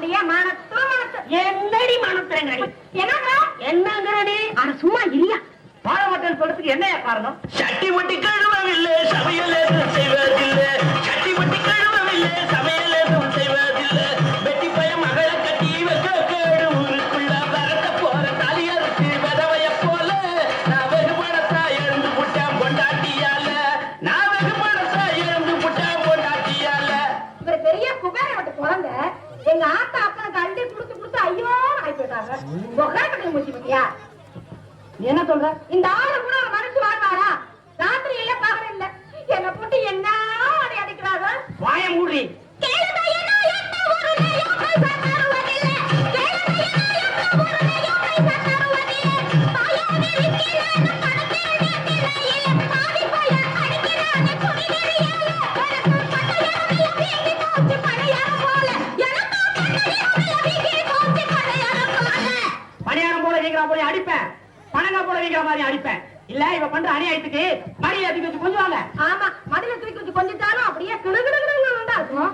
அப்படியே மனத்து மனத்து. என்னடி மனத்துறங்கடி? என்னங்க என்னங்கடி? அட சும்மா இல்லையா? வாழ மாட்டேன்னு சொல்றதுக்கு என்னையா காரணம்? சட்டி மட்டி கழுவவில்லை, சமையல் எதுவும் செய்வதில்லை. சட்டி மட்டி கழுவவில்லை, சமையல் எதுவும் செய்வதில்லை. வெட்டி பய மகளை கட்டி வைக்க கேடு ஊருக்குள்ள வரட்ட போற தாலியாருக்கு விதவைய போல நான் வெகுமடத்தா எழுந்து புட்டேன் பொண்டாட்டியால. நான் வெகுமடத்தா எழுந்து புட்டேன் பொண்டாட்டியால. இவர் பெரிய குபேர விட்டு குழந்தை எங்க ஆத்தா அப்பனுக்கு அள்ளி குடுத்து ஐயோ ஆகி போயிட்டாங்க. புகாரப்பட்டு முடிச்சு பத்தியா? என்ன சொல்ற? இந்த ஆளு கூட ஒரு மனுஷன் வாழ்வாரா? ராத்திரி இல்ல பகல் இல்ல என்ன போட்டு என்ன அடி அடிக்கிறாங்க. வாய மூடி. பணியாரம் போல வீங்கிற போல அடிப்பேன், பணங்க போல வீங்கிற மாதிரி அடிப்பேன். இல்ல இவ பண்ற அநியாயத்துக்கு மடியில தூக்கி வச்சு கொஞ்சுவாங்க. ஆமா மடியில தூக்கி வச்சு கொஞ்சிட்டாலும் அப்படியே கிடுகிடுகிடுன்னு தான் இருக்கும்.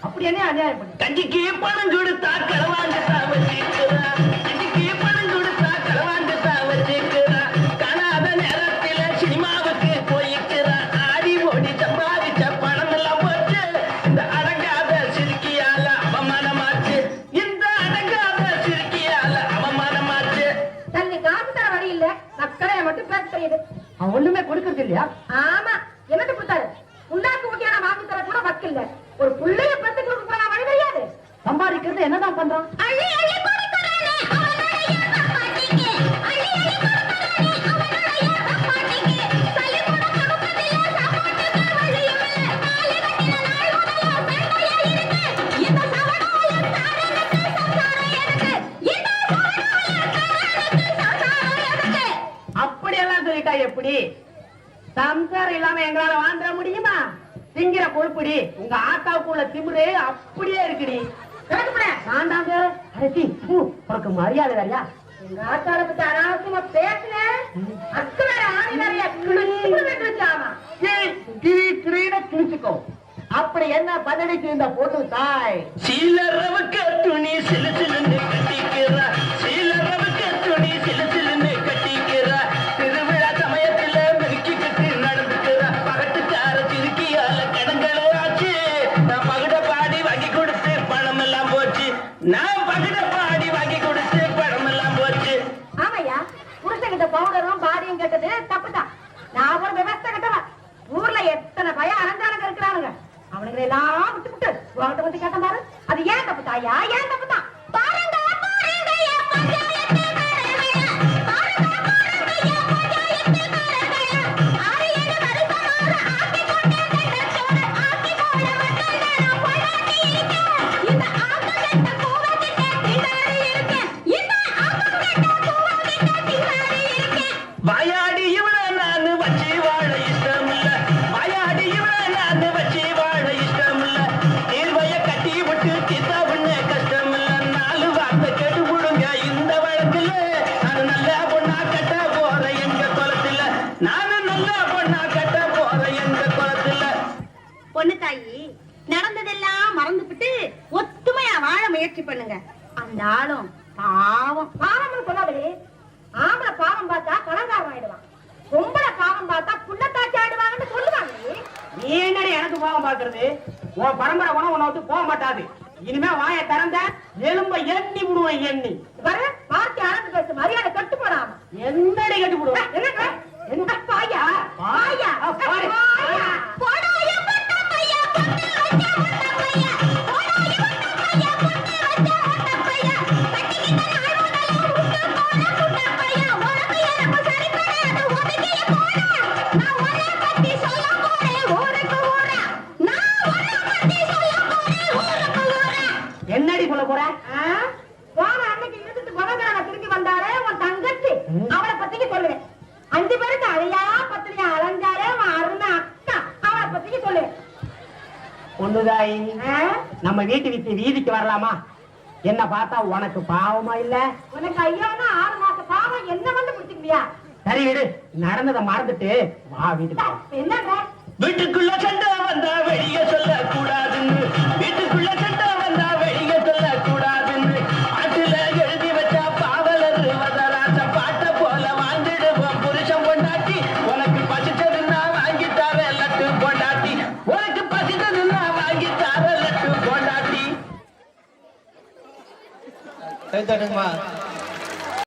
அப்படி என்ன அநியாயம் பண்ணி? கஞ்சிக்கு பணம் கொடுத்தா களவாண்டுத்தா வச்சுக்கிறா. கஞ்சிக்கு பணம் கொடுத்தா களவாண்டுத்தா வச்சுக்கிறா. காணாத நேரத்தில சினிமாவுக்கு போயிக்கிறா. ஆடி ஓடி சம்பாதிச்ச பணம் எல்லாம் போச்சு. இந்த அடங்காத சிறுக்கியால அவமானமாச்சு. இந்த அடங்காத சிறுக்கியால அவமானமாச்சு. தண்ணி காசு தர வழி இல்ல, மக்களைய மட்டும் பேச தெரியுது. அவன் ஒண்ணுமே கொடுக்கறது இல்லையா? ஆமா என்னட்டு கொடுத்தாரு? புண்ணாக்கு ஊட்டியான வாங்கி தர கூட வக்கில்ல. ஒரு புள்ளைய பத்து கொடுக்க போனா வழி தெரியாது. சம்பாதிக்கிறது என்னதான் பண்றான்? அள்ளி அள்ளி கொடுக்கறானே அவனோட பாட்டிங்க. அள்ளி அள்ளி கொடுக்கறானே அவனோட பாட்டிங்க. சல்லி கூட கொடுக்கதில்ல, சாப்பாட்டுக்கு வழி இல்ல. நாளை கட்டின நாள் முதல்ல சண்டையா இருக்கு. இந்த சவடால தாரனுக்கு சம்சாரம் எனக்கு. இந்த சவடால தாரனுக்கு சம்சாரம் எனக்கு. அப்படியெல்லாம் சொல்லிட்டா எப்படி? சம்சாரம் இல்லாம எங்களால வாழ்ந்துட முடியுமா? திங்கிற கொழுப்புடி உங்க ஆத்தாவுக்குள்ள திமிரு அப்படியே இருக்குடி. வேண்டாங்க அரசி, உனக்கு மரியாதை வேறையா? எங்க ஆத்தாளை பத்தி அனாவசியமா பேசுனேன். அக்கு வேற ஆணி நிறைய கிழிச்சாமா. கிழிச்சுக்கோ. அப்படி என்ன பதவிக்கு இந்த பொண்ணு தாய்? சீலரவுக்கு துணி சிலு சிலுன்னு கட்டிக்கிறா. சீலரவுக்கு துணி சிலு சிலுன்னு கட்டிக்கிறா. திருவிழா சமயத்துல மெருக்கிக்கிட்டு நடந்துக்கிறா. பகட்டுக்கார சிறுக்கியால கடங்களே ஆச்சு. நான் பகட பாடி வாங்கி கொடுத்து பணம் எல்லாம் போச்சு. நான் பகட பாடி வாங்கி கொடுத்து பணம் எல்லாம் போச்சு. ஆமையா புருஷங்கிட்ட பவுடரும் பாடியும் கேட்டது தப்புதான். நான் ஒரு விவசாய கிட்டவன். ஊர்ல எத்தனை பையன் அலஞ்சானங்க இருக்கிறானுங்க. அவனுங்களை எல்லாம் விட்டு விட்டு உங்ககிட்ட வந்து கேட்ட பாரு. அது ஏன் தப்பு தாயா? ஏன் தப்பு தான்? பாருங்க பாருங்க என் பஞ்சாயத்து காரர்களா. பாருங்க பாருங்க என் பஞ்சாயத்து காரர்களா. 6-7 வருஷமாக ஆக்கி கொண்டே கட்டச்சோறு ஆக்கி போட வந்தேன் நான் பொண்டாட்டி இருக்கேன். இந்த ஆக்கங்கட்ட கூவங்கிட்ட திண்டாடி இருக்கேன். இந்த ஆக்கங்கட்ட கூவங்கிட்ட திண்டாடி இருக்கேன். வாயாடி இவளை நான் வச்சு வாழ இஷ்டம் இல்ல. வாயாடி இவளை நான் வச்சு வாழ இஷ்டம் இல்ல. தீர்வைய கட்டி விட்டு தீர்த்தா பண்ண கஷ்டம் இல்ல. 4 வார்த்தை கேட்டு விடுங்க இந்த வழக்குல. நான் நல்ல பொண்ணா கட்ட போற எங்க குலத்துல. நானும் நல்ல பொண்ணா கட்ட போற எங்க குலத்துல. பொண்ணு தாயி நடந்ததெல்லாம் மறந்துபிட்டு ஒத்துமையா வாழ முயற்சி பண்ணுங்க. அந்த ஆளும் பாவம். பாவம்னு சொல்லாதே. ஆம்பளை பாவம் பார்த்தா கலங்காரம் ஆயிடுவான். பொம்பளை பாவம் பார்த்தா புள்ளத்தாச்சி ஆயிடுவாங்கன்னு சொல்லுவாங்க. நீ என்னடி எனக்கு போக பாக்குறது? உன் பரம்பரை குணம் உன்னை விட்டு போக மாட்டாது. இனிமே வாயை திறந்த எலும்ப எண்ணி விடுவேன். எண்ணி வர வார்த்தை அளந்து பேசு. மரியாதை கட்டு போடாம. என்னடி கட்டி விடுவேன்? என்னங்க என்ன பாயா பாயா பாரு. போடாய பட்ட பையா பொண்ணு வச்ச ஒட்ட பையா. போடாய பட்ட பையா பொண்ணு வச்ச ஒட்ட பையா. கட்டிக்கிட்ட நாள் முதல்ல விட்டு போன புட்ட பையா. உனக்கு எனக்கு சரி கிடையாது ஒதுக்கிய போடா. நான் உன்னை பத்தி சொல்ல போறேன் ஊருக்கு ஊரா. நான் உன்னை பத்தி சொல்ல போறேன் ஊருக்கு ஊரா. என்னடி சொல்ல போற? போன அன்னைக்கு இழுத்துட்டு குணகார திரும்பி வந்தாரே உன் தங்கச்சி. அவளை பத்திக்கு சொல்லுவேன். 5 பேருக்கு அழையா பத்திரியா அலைஞ்சாரே உன் அருமை அக்கா. அவளை பத்திக்கு சொல்லுவேன். பொண்ணுதாயி, நம்ம வீட்டு விட்டு வீதிக்கு வரலாமா? என்ன பார்த்தா உனக்கு பாவமா இல்ல? உனக்கு ஐயானா 6 மாச பாவம் என்ன வந்து பிடிச்சிக்கிறியா? சரி விடு, நடந்ததை மறந்துட்டு வா வீட்டுக்கு. என்னங்க வீட்டுக்குள்ள சண்டை வந்தா வெளிய சொல்ல கூடாதுன்னு. வீட்டுக்குள்ள சண்டை வந்தா வெளிய சொல்ல கூடாது. கை தட்டுங்கம்மா.